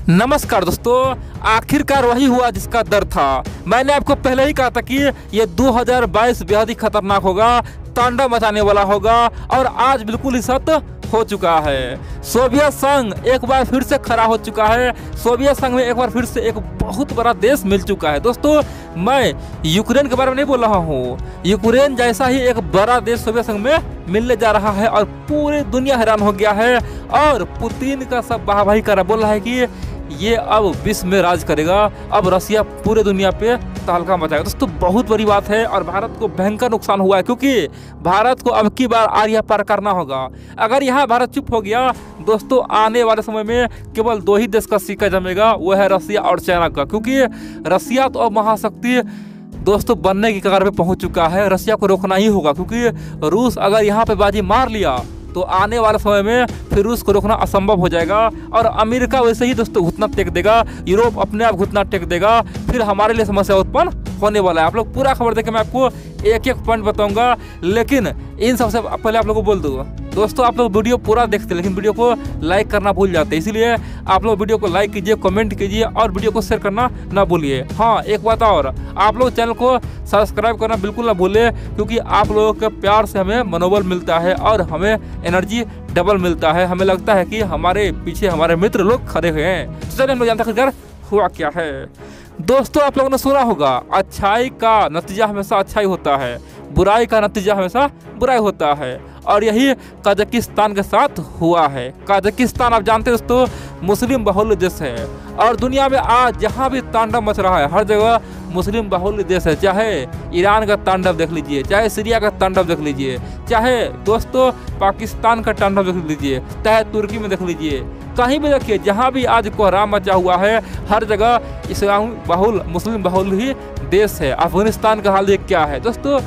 नमस्कार दोस्तों, आखिरकार वही हुआ जिसका डर था। मैंने आपको पहले ही कहा था कि ये 2022 बेहद ही खतरनाक होगा, तांडव मचाने वाला होगा और आज बिल्कुल ही सत्य हो चुका है। सोवियत संघ एक बार फिर से खड़ा हो चुका है। सोवियत संघ में एक बार फिर से एक बहुत बड़ा देश मिल चुका है। दोस्तों, मैं यूक्रेन के बारे में नहीं बोल रहा हूँ। यूक्रेन जैसा ही एक बड़ा देश सोवियत संघ में मिलने जा रहा है और पूरी दुनिया हैरान हो गया है और पुतिन का सब वाहवाही कर रहा, बोल रहा है कि ये अब विश्व में राज करेगा, अब रसिया पूरे दुनिया पे तहलका मचाएगा। दोस्तों, बहुत बड़ी बात है और भारत को भयंकर नुकसान हुआ है क्योंकि भारत को अब की बार आर्या पार करना होगा। अगर यहाँ भारत चुप हो गया दोस्तों, आने वाले समय में केवल दो ही देश का सिक्का जमेगा, वो है रसिया और चाइना का, क्योंकि रसिया तो अब महाशक्ति दोस्तों बनने की कगार पे पहुंच चुका है। रसिया को रोकना ही होगा क्योंकि रूस अगर यहाँ पे बाजी मार लिया तो आने वाले समय में फिर रूस को रोकना असंभव हो जाएगा और अमेरिका वैसे ही दोस्तों घुटना टेक देगा, यूरोप अपने आप घुटना टेक देगा, फिर हमारे लिए समस्या उत्पन्न होने वाला है। आप लोग पूरा खबर देखें, मैं आपको एक एक पॉइंट बताऊंगा, लेकिन इन सबसे पहले आप लोगों को बोल दूँ दोस्तों, आप लोग वीडियो पूरा देखते लेकिन वीडियो को लाइक करना भूल जाते हैं, इसीलिए आप लोग वीडियो को लाइक कीजिए, कमेंट कीजिए और वीडियो को शेयर करना ना भूलिए। हाँ, एक बात और, आप लोग चैनल को सब्सक्राइब करना बिल्कुल ना भूलें क्योंकि आप लोगों के प्यार से हमें मनोबल मिलता है और हमें एनर्जी डबल मिलता है। हमें लगता है कि हमारे पीछे हमारे मित्र लोग खड़े हुए हैं। तो चलिए हम लोग जानते हैं हुआ क्या है। दोस्तों, आप लोगों ने सुना होगा, अच्छाई का नतीजा हमेशा अच्छाई होता है, बुराई का नतीजा हमेशा बुराई होता है, और यही कजाकिस्तान के साथ हुआ है। कजाकिस्तान आप जानते हैं दोस्तों मुस्लिम बहुल देश है और दुनिया में आज जहाँ भी तांडव मच रहा है हर जगह मुस्लिम बहुल देश है। चाहे ईरान का तांडव देख लीजिए, चाहे सीरिया का तांडव देख लीजिए, चाहे दोस्तों पाकिस्तान का तांडव देख लीजिए, चाहे तुर्की में देख लीजिए, कहीं भी देखिए जहाँ भी आज कोहराम मचा हुआ है हर जगह इस्लाम बहुल मुस्लिम बहुल ही देश है। अफगानिस्तान का हाल देख क्या है दोस्तों,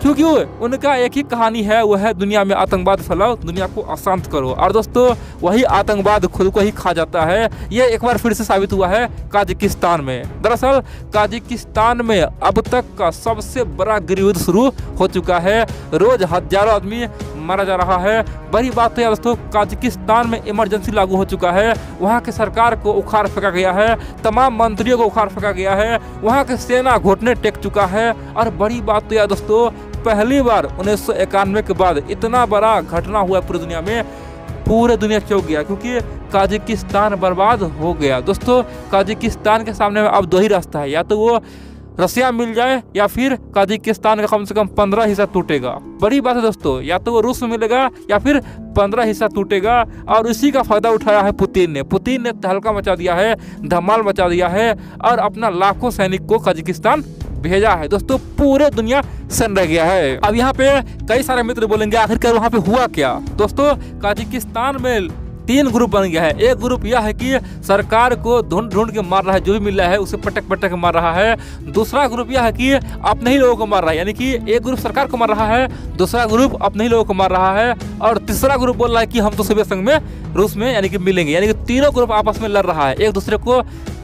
क्योंकि उनका एक ही कहानी है, वो है दुनिया में आतंकवाद फैलाओ, दुनिया को अशांत करो, और दोस्तों वही आतंकवाद खुद को ही खा जाता है। ये एक बार फिर से साबित हुआ है कजाकिस्तान में। दरअसल कजाकिस्तान में अब तक का सबसे बड़ा गृहयुद्ध शुरू हो चुका है, रोज हजारों आदमी मारा जा रहा है। बड़ी बात है दोस्तों, कजाकिस्तान में इमरजेंसी लागू हो चुका है, वहाँ की सरकार को उखाड़ फेंका गया है, तमाम मंत्रियों को उखाड़ फेंका गया है, वहाँ की सेना घुटने टेक चुका है। और बड़ी बात तो यह दोस्तों, पहली बार 1991 के बाद इतना बड़ा घटना हुआ पूरी दुनिया में, पूरे दुनिया चौंक गया क्योंकि कजाकिस्तान बर्बाद हो गया। दोस्तों, कजाकिस्तान के सामने अब दो ही रास्ता है, या तो वो रसिया मिल जाए या फिर कजाकिस्तान का कम से कम 15 हिस्सा टूटेगा। बड़ी बात है दोस्तों, या तो वो रूस में मिलेगा या फिर 15 हिस्सा टूटेगा, और इसी का फायदा उठाया है पुतिन ने तहलका मचा दिया है, धमाल मचा दिया है और अपना लाखों सैनिक को कजाकिस्तान भेजा है। दोस्तों, पूरे दुनिया सन रह गया है। अब यहाँ पे कई सारे मित्र बोलेंगे आखिरकार वहाँ पे हुआ क्या। दोस्तों, कजाकिस्तान में 3 ग्रुप बन गया है। एक ग्रुप यह है कि सरकार को ढूंढ के मार रहा है, जो भी मिल रहा है उसे पटक के मार रहा है। दूसरा ग्रुप यह है कि अपने ही लोगों को मार रहा है, यानी कि एक ग्रुप सरकार को मार रहा है, दूसरा ग्रुप अपने ही लोगों को मार रहा है, और तीसरा ग्रुप बोल रहा है कि हम तो सोवियत संघ में रूस में यानी कि मिलेंगे। यानी कि तीनों ग्रुप आपस में लड़ रहा है, एक दूसरे को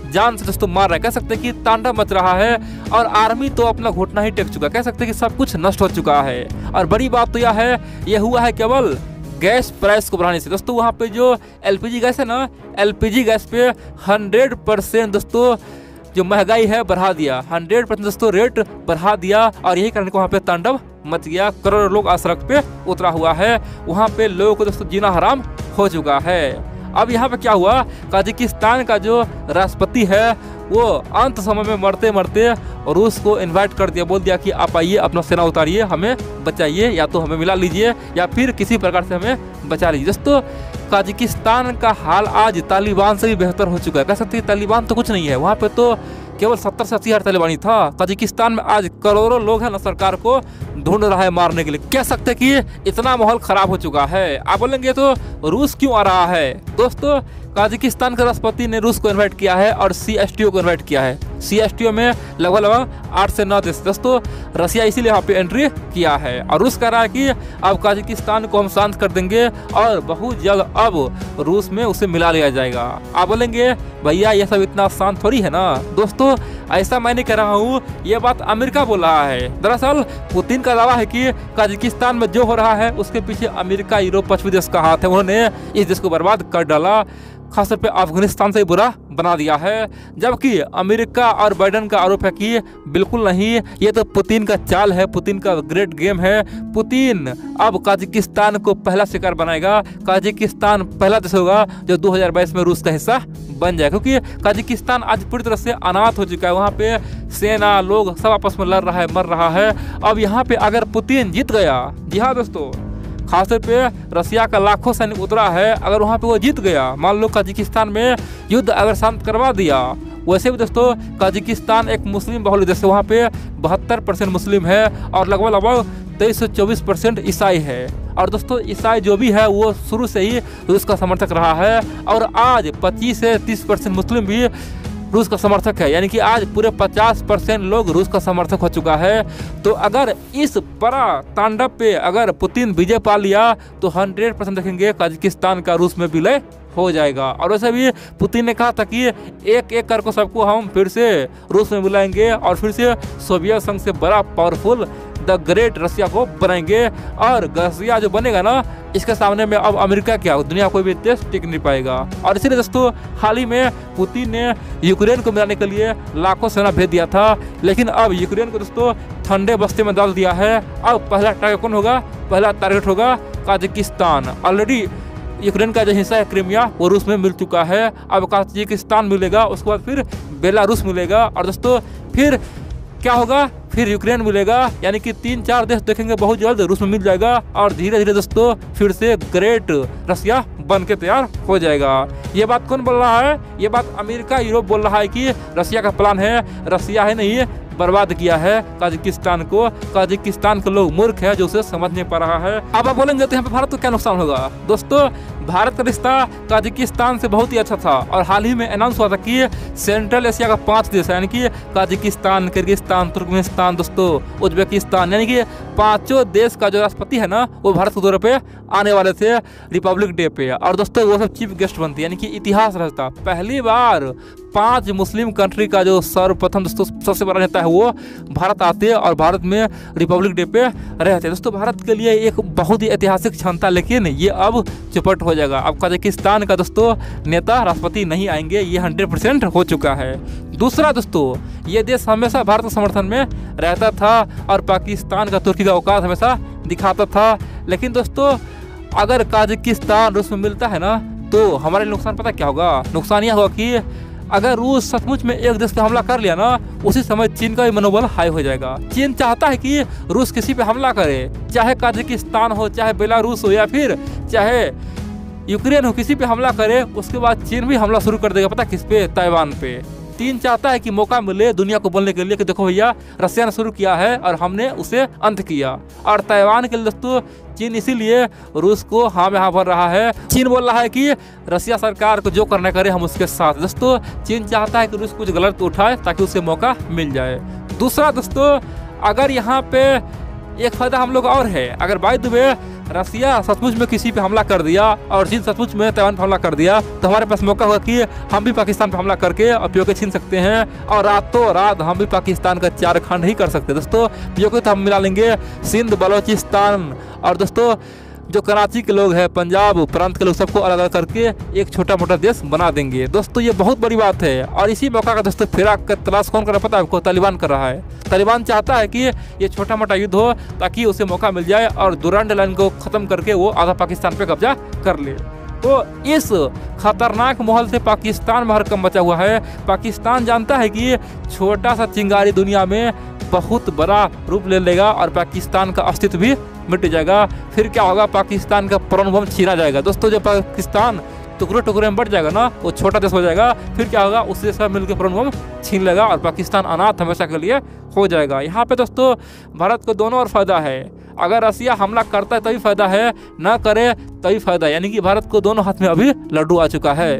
जान से दोस्तों मार रहा है। कह सकते हैं कि तांडव मच रहा है और आर्मी तो अपना घुटना ही टेक चुका है। कह सकते हैं कि सब कुछ नष्ट हो चुका है। और बड़ी बात तो यह है, यह हुआ है केवल गैस प्राइस को बढ़ाने से। दोस्तों, वहाँ पे जो एलपीजी गैस है ना, एलपीजी गैस पे 100% दोस्तों जो महंगाई है बढ़ा दिया, 100% दोस्तों रेट बढ़ा दिया, और यही कारण को वहाँ पे तांडव मच गया। करोड़ों लोग आज सड़क पे उतरा हुआ है, वहाँ पे लोगों को दोस्तों जीना हराम हो चुका है। अब यहाँ पे क्या हुआ, कजाकिस्तान का जो राष्ट्रपति है वो अंत समय में मरते मरते रूस को इनवाइट कर दिया, बोल दिया कि आप आइए, अपना सेना उतारिए, हमें बचाइए, या तो हमें मिला लीजिए या फिर किसी प्रकार से हमें बचा लीजिए। दोस्तों, कजाकिस्तान का हाल आज तालिबान से भी बेहतर हो चुका है। कह सकते हैं तालिबान तो कुछ नहीं है, वहाँ पे तो केवल 70 से 80 हज़ार तालिबानी था। कजाकिस्तान में आज करोड़ों लोग हैं ना, सरकार को ढूंढ रहा है मारने के लिए। कह सकते हैं कि इतना माहौल खराब हो चुका है। आप बोलेंगे तो रूस क्यों आ रहा है। दोस्तों, कजाकिस्तान के राष्ट्रपति ने रूस को इनवाइट किया है और CSTO को इनवाइट किया है। CSTO में लगभग 8 से 9 देश। दोस्तों, रसिया इसीलिए यहाँ पे एंट्री किया है और रूस कह रहा है कि अब कजाकिस्तान को हम शांत कर देंगे और बहुत जल्द अब रूस में उसे मिला लिया जाएगा। आप बोलेंगे भैया ये सब इतना आसान थोड़ी है ना। दोस्तों, ऐसा मैं नहीं कह रहा हूँ, ये बात अमेरिका बोल रहा है। दरअसल पुतिन का दावा है कि कजाकिस्तान में जो हो रहा है उसके पीछे अमेरिका, यूरोप, पश्चिमी देश का हाथ है। उन्होंने इस देश को बर्बाद कर डाला। खासतौर पे अफगानिस्तान से बुरा बना दिया है। जबकि अमेरिका और बाइडेन का आरोप है कि बिल्कुल नहीं, ये तो पुतिन का चाल है, पुतिन का ग्रेट गेम है। पुतिन अब काजाकिस्तान को पहला शिकार बनाएगा। काजाकिस्तान पहला देश होगा जो 2022 में रूस का हिस्सा बन जाए, क्योंकि काजाकिस्तान आज पूरी तरह से अनाथ हो चुका है। वहाँ पे सेना लोग सब आपस में लड़ रहा है, मर रहा है। अब यहाँ पे अगर पुतिन जीत गया, जी हाँ दोस्तों, खासतौर पे रसिया का लाखों सैनिक उतरा है, अगर वहाँ पे वो जीत गया, मान लो काजाकिस्तान में युद्ध अगर शांत करवा दिया। वैसे भी दोस्तों काजाकिस्तान एक मुस्लिम बहुल देश है, वहाँ पे 72% मुस्लिम है और लगभग 23 से 24% ईसाई है। और दोस्तों ईसाई जो भी है वो शुरू से ही रूस का समर्थक रहा है और आज 25 से 30% मुस्लिम भी रूस का समर्थक है, यानी कि आज पूरे 50% लोग रूस का समर्थक हो चुका है। तो अगर इस बड़ा तांडव पे अगर पुतिन विजय पा लिया तो 100% देखेंगे काजाकिस्तान का रूस में विलय हो जाएगा। और वैसे भी पुतिन ने कहा था कि एक एक करके सबको हम फिर से रूस में बुलाएंगे और फिर से सोवियत संघ से बड़ा पावरफुल द ग्रेट रसिया को बनाएंगे। और रसिया जो बनेगा ना, इसके सामने में अब अमेरिका क्या, दुनिया कोई भी देश टिक नहीं पाएगा। और इसीलिए दोस्तों हाल ही में पुतिन ने यूक्रेन को मिलाने के लिए लाखों सेना भेज दिया था, लेकिन अब यूक्रेन को दोस्तों ठंडे बस्ते में डाल दिया है। अब पहला टारगेट कौन होगा? पहला टारगेट होगा काजाकिस्तान। ऑलरेडी यूक्रेन का जो हिस्सा है क्रीमिया वो रूस में मिल चुका है। अब काजाकिस्तान मिलेगा, उसके बाद फिर बेलारूस मिलेगा और दोस्तों फिर क्या होगा? फिर यूक्रेन मिलेगा, यानी कि 3-4 देश देखेंगे बहुत जल्द रूस में मिल जाएगा और धीरे धीरे दोस्तों फिर से ग्रेट रसिया बन के तैयार हो जाएगा। ये बात कौन बोल रहा है? ये बात अमेरिका यूरोप बोल रहा है कि रसिया का प्लान है। रसिया है नहीं, बर्बाद किया है काजाकिस्तान को। काजाकिस्तान के लोग मूर्ख है जो उसे समझ नहीं पा रहा है। अब आप बोलेंगे तो यहाँ पे भारत को क्या नुकसान होगा? दोस्तों भारत का रिश्ता काजाकिस्तान से बहुत ही अच्छा था और हाल ही में अनाउंस हुआ था कि सेंट्रल एशिया का 5 देश है, यानी कि काजाकिस्तान, किर्गिस्तान, तुर्कमेनिस्तान, दोस्तों उज्बेकिस्तान, यानी कि 5 देश का जो राष्ट्रपति है ना वो भारत के दौरे पे आने वाले थे रिपब्लिक डे पे। और दोस्तों वो सब चीफ गेस्ट बनती है, यानी कि इतिहास रहता। पहली बार 5 मुस्लिम कंट्री का जो सर्वप्रथम दोस्तों सबसे बड़ा नेता है वो भारत आते और भारत में रिपब्लिक डे पे रहते। दोस्तों भारत के लिए एक बहुत ही ऐतिहासिक क्षण था, लेकिन ये अब चौपट हो जाएगा। अब काजाकिस्तान का दोस्तों नेता राष्ट्रपति नहीं आएंगे, ये 100% हो चुका है। दूसरा दोस्तों ये देश हमेशा भारत के समर्थन में रहता था और पाकिस्तान का, तुर्की का औकात हमेशा दिखाता था। लेकिन दोस्तों अगर काजाकिस्तान रूस में मिलता है ना तो हमारे नुकसान पता क्या होगा? नुकसान यह होगा कि अगर रूस सचमुच में एक देश पे हमला कर लिया ना, उसी समय चीन का भी मनोबल हाई हो जाएगा। चीन चाहता है कि रूस किसी पे हमला करे, चाहे काजाकिस्तान हो, चाहे बेलारूस हो या फिर चाहे यूक्रेन हो, किसी पे हमला करे, उसके बाद चीन भी हमला शुरू कर देगा। पता किस पे? ताइवान पे। चीन चाहता है कि मौका मिले दुनिया को बोलने के लिए कि देखो भैया रसिया ने शुरू किया है और हमने उसे अंत किया। और ताइवान के लिए दोस्तों चीन इसीलिए रूस को हाँ में हाँ भर रहा है। चीन बोल रहा है कि रसिया सरकार को जो करना करे हम उसके साथ। दोस्तों चीन चाहता है कि रूस कुछ गलत उठाए ताकि उसे मौका मिल जाए। दूसरा दोस्तों अगर यहाँ पे एक फायदा हम लोग और है, अगर बाय द वे रसिया सचमुच में किसी पे हमला कर दिया और चीन सचमुच में ताइवान पे हमला कर दिया तो हमारे पास मौका होगा कि हम भी पाकिस्तान पे हमला करके और पीओके छीन सकते हैं और रातों रात हम भी पाकिस्तान का 4 खंड ही कर सकते हैं। दोस्तों पीओके तो हम मिला लेंगे सिंध, बलोचिस्तान और दोस्तों जो कराची के लोग हैं, पंजाब प्रांत के लोग, सबको अलग अलग करके एक छोटा मोटा देश बना देंगे। दोस्तों ये बहुत बड़ी बात है और इसी मौका का दोस्तों फिराक का तलाश कौन कर रहा है पता है आपको? तालिबान कर रहा है। तालिबान चाहता है कि ये छोटा मोटा युद्ध हो ताकि उसे मौका मिल जाए और दुरान लाइन को ख़त्म करके वो आधा पाकिस्तान पे कब्जा कर ले। तो इस खतरनाक माहौल से पाकिस्तान में हरकम मचा हुआ है। पाकिस्तान जानता है कि छोटा सा चिंगारी दुनिया में बहुत बड़ा रूप ले लेगा और पाकिस्तान का अस्तित्व भी मिट जाएगा। फिर क्या होगा? पाकिस्तान का परमाणु बम छीना जाएगा। दोस्तों जब पाकिस्तान टुकड़े टुकड़े में बढ़ जाएगा ना, वो छोटा देश हो जाएगा। फिर क्या होगा? उससे सब मिलकर परमाणु बम छीन लेगा और पाकिस्तान अनाथ हमेशा के लिए हो जाएगा। यहाँ पे दोस्तों भारत को दोनों और फायदा है। अगर रसिया हमला करता है तभी फायदा है, ना करे तभी फायदा, यानी कि भारत को दोनों हाथ में अभी लड्डू आ चुका है।